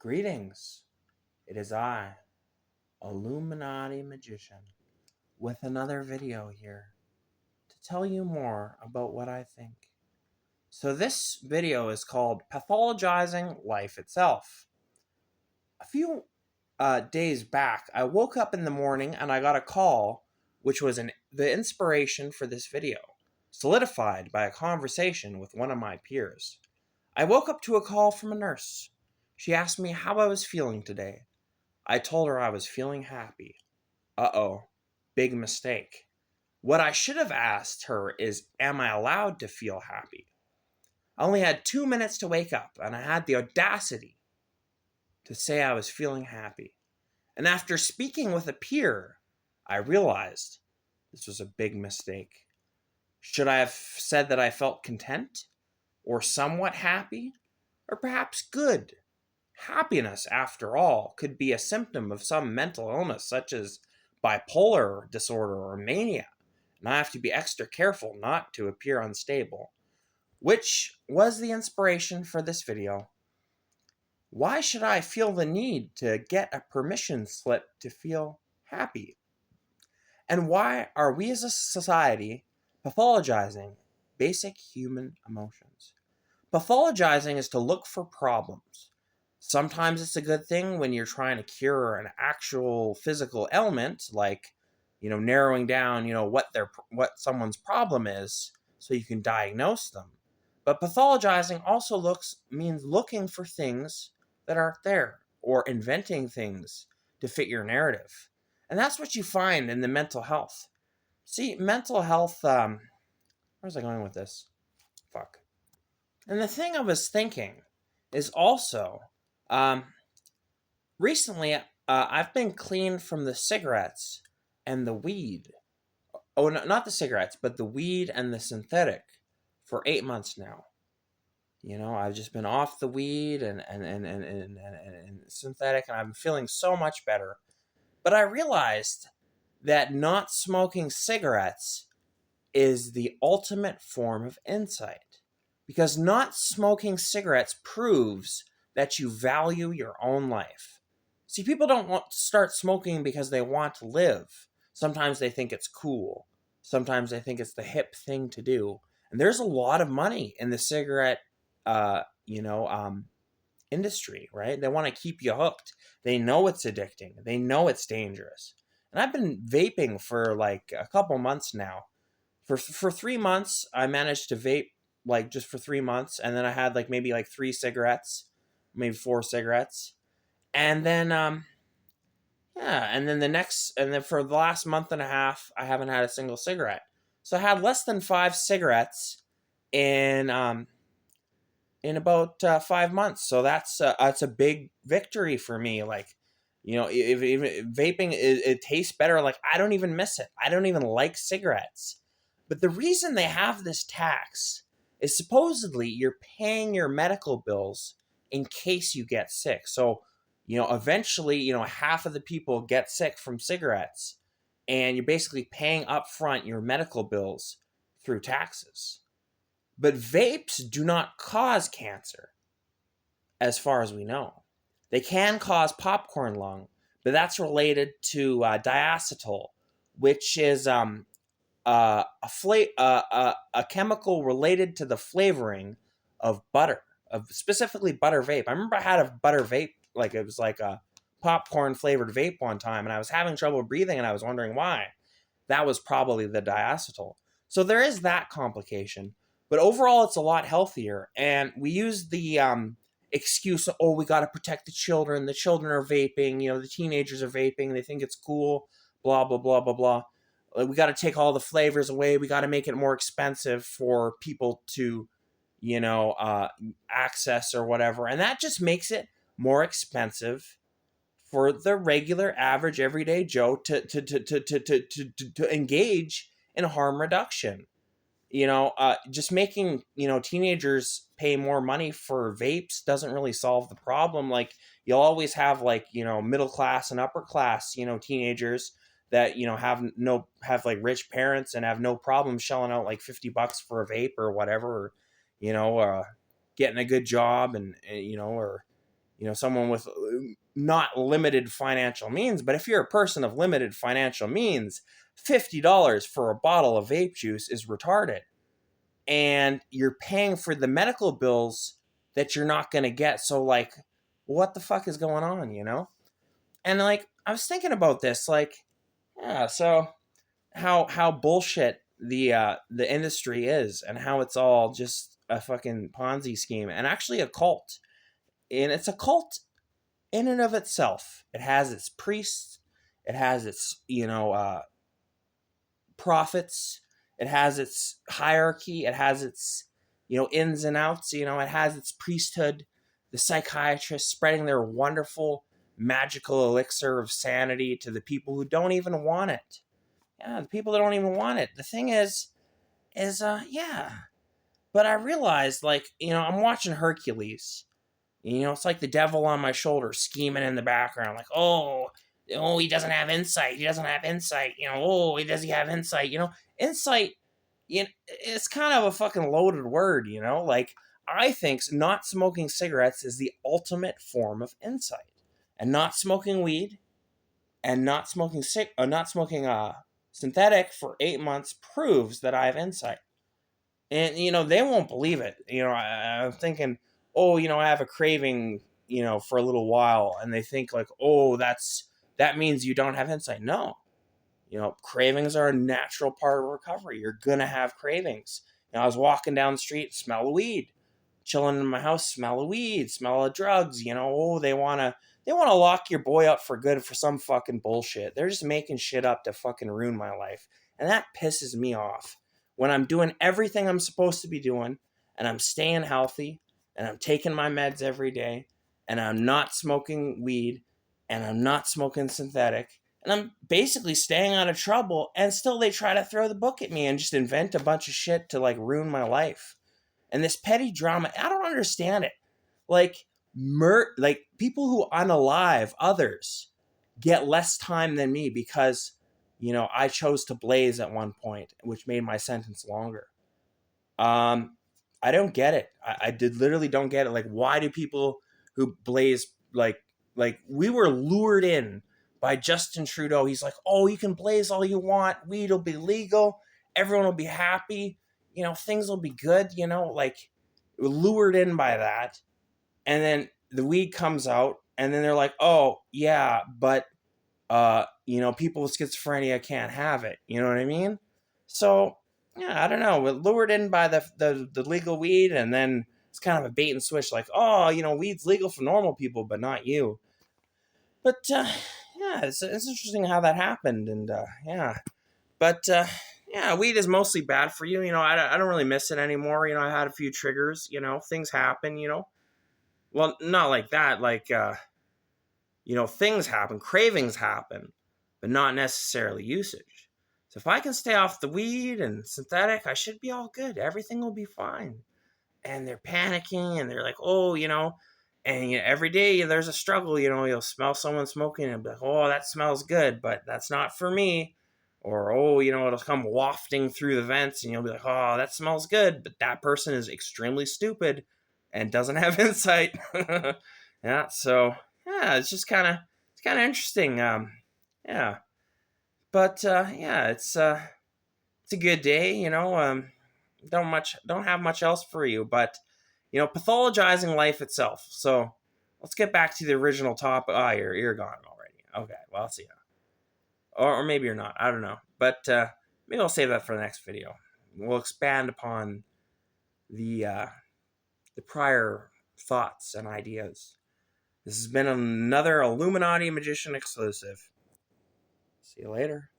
Greetings. It is I, Illuminati Magician, with another video here to tell you more about what I think. So this video is called Pathologizing Life Itself. A few days back, I woke up in the morning and I got a call, which was the inspiration for this video, solidified by a conversation with one of my peers. I woke up to a call from a nurse. She asked me how I was feeling today. I told her I was feeling happy. Uh-oh, big mistake. What I should have asked her is, am I allowed to feel happy? I only had 2 minutes to wake up, and I had the audacity to say I was feeling happy. And after speaking with a peer, I realized this was a big mistake. Should I have said that I felt content, or somewhat happy, or perhaps good? Happiness, after all, could be a symptom of some mental illness such as bipolar disorder or mania, and I have to be extra careful not to appear unstable, which was the inspiration for this video. Why should I feel the need to get a permission slip to feel happy? And why are we as a society pathologizing basic human emotions? Pathologizing is to look for problems. Sometimes it's a good thing when you're trying to cure an actual physical ailment, like, narrowing down, what someone's problem is so you can diagnose them. But pathologizing also means looking for things that aren't there or inventing things to fit your narrative. And that's what you find in the mental health. See, mental health, where's I going with this? Fuck. And the thing I was thinking is also, recently, I've been clean from the cigarettes and the weed. Oh, no, not the cigarettes, but the weed and the synthetic for 8 months now. I've just been off the weed and synthetic, and I'm feeling so much better. But I realized that not smoking cigarettes is the ultimate form of insight, because not smoking cigarettes proves that you value your own life. See, people don't want to start smoking because they want to live. Sometimes they think it's cool. Sometimes they think it's the hip thing to do. And there's a lot of money in the cigarette, industry, right? They want to keep you hooked. They know it's addicting. They know it's dangerous. And I've been vaping for like a couple months now. For 3 months, I managed to vape just for 3 months, and then I had maybe 3 cigarettes, maybe 4 cigarettes, and then and then for the last month and a half, I haven't had a single cigarette. So I had less than 5 cigarettes in about 5 months. So that's a big victory for me. If vaping it tastes better. I don't even miss it. I don't even like cigarettes. But the reason they have this tax is supposedly you're paying your medical bills in case you get sick. So, eventually, half of the people get sick from cigarettes, and you're basically paying up front your medical bills through taxes. But vapes do not cause cancer, as far as we know. They can cause popcorn lung, but that's related to diacetyl, which is a chemical related to the flavoring of butter, of specifically butter vape. I remember I had a butter vape, it was like a popcorn flavored vape one time, and I was having trouble breathing, and I was wondering why. That was probably the diacetyl. So there is that complication, but overall it's a lot healthier. And we use the excuse, oh, we got to protect the children. The children are vaping, the teenagers are vaping. They think it's cool, blah, blah, blah, blah, blah. We got to take all the flavors away. We got to make it more expensive for people to, access or whatever. And that just makes it more expensive for the regular, average, everyday Joe to engage in harm reduction. Just making, teenagers pay more money for vapes doesn't really solve the problem. You'll always have middle class and upper class, teenagers that have rich parents and have no problem shelling out $50 for a vape or whatever, or getting a good job and or someone with not limited financial means. But if you're a person of limited financial means, $50 for a bottle of vape juice is retarded. And you're paying for the medical bills that you're not going to get. So, like, what the fuck is going on, And, like, I was thinking about this, like, yeah, so how bullshit the industry is, and how it's all just a fucking Ponzi scheme, and actually a cult. And it's a cult in and of itself. It has its priests, it has its prophets, it has its hierarchy, it has its ins and outs. It has its priesthood, the psychiatrists spreading their wonderful magical elixir of sanity to the people who don't even want it. Yeah, the people that don't even want it. The thing is yeah. But I realized, like, I'm watching Hercules. It's like the devil on my shoulder scheming in the background, like, oh, he doesn't have insight. He doesn't have insight. Oh, does he have insight? Insight, it's kind of a fucking loaded word, Like, I think not smoking cigarettes is the ultimate form of insight. And not smoking weed and not smoking synthetic for 8 months proves that I have insight. And they won't believe it. I'm thinking, oh, I have a craving, for a little while, and they think, like, oh, that means you don't have insight. No, cravings are a natural part of recovery. You're gonna have cravings. I was walking down the street, smell of weed, chilling in my house, smell of weed, smell of drugs. Oh, they wanna lock your boy up for good for some fucking bullshit. They're just making shit up to fucking ruin my life, and that pisses me off. When I'm doing everything I'm supposed to be doing, and I'm staying healthy, and I'm taking my meds every day, and I'm not smoking weed, and I'm not smoking synthetic, and I'm basically staying out of trouble, and still they try to throw the book at me and just invent a bunch of shit to, like, ruin my life. And this petty drama, I don't understand it. Like, like, people who unalive others get less time than me because I chose to blaze at one point, which made my sentence longer. I don't get it. I did literally don't get it. Like, why do people who blaze, like we were lured in by Justin Trudeau? He's like, oh, you can blaze all you want. Weed will be legal. Everyone will be happy. Things will be good. Like, we're lured in by that. And then the weed comes out, and then they're like, oh, yeah, but people with schizophrenia can't have it. You know what I mean? So, yeah, I don't know. We're lured in by the legal weed, and then it's kind of a bait and switch, like, oh, weed's legal for normal people, but not you. But, yeah, it's interesting how that happened, and, yeah. But, yeah, weed is mostly bad for you. I don't really miss it anymore. I had a few triggers, things happen, Well, not like that, like, things happen, cravings happen, but not necessarily usage. So if I can stay off the weed and synthetic, I should be all good. Everything will be fine. And they're panicking, and they're like, oh, and every day there's a struggle. You'll smell someone smoking and be like, oh, that smells good, but that's not for me. Or, oh, it'll come wafting through the vents, and you'll be like, oh, that smells good, but that person is extremely stupid and doesn't have insight. Yeah, so yeah, it's kind of interesting. Yeah, but yeah, it's a good day. Don't have much else for you, but pathologizing life itself. So let's get back to the original topic. Ah, you're gone already. Okay, well, let's see. Or maybe you're not. I don't know, but maybe I'll save that for the next video. We'll expand upon the prior thoughts and ideas. This has been another Illuminati Magician exclusive. See you later.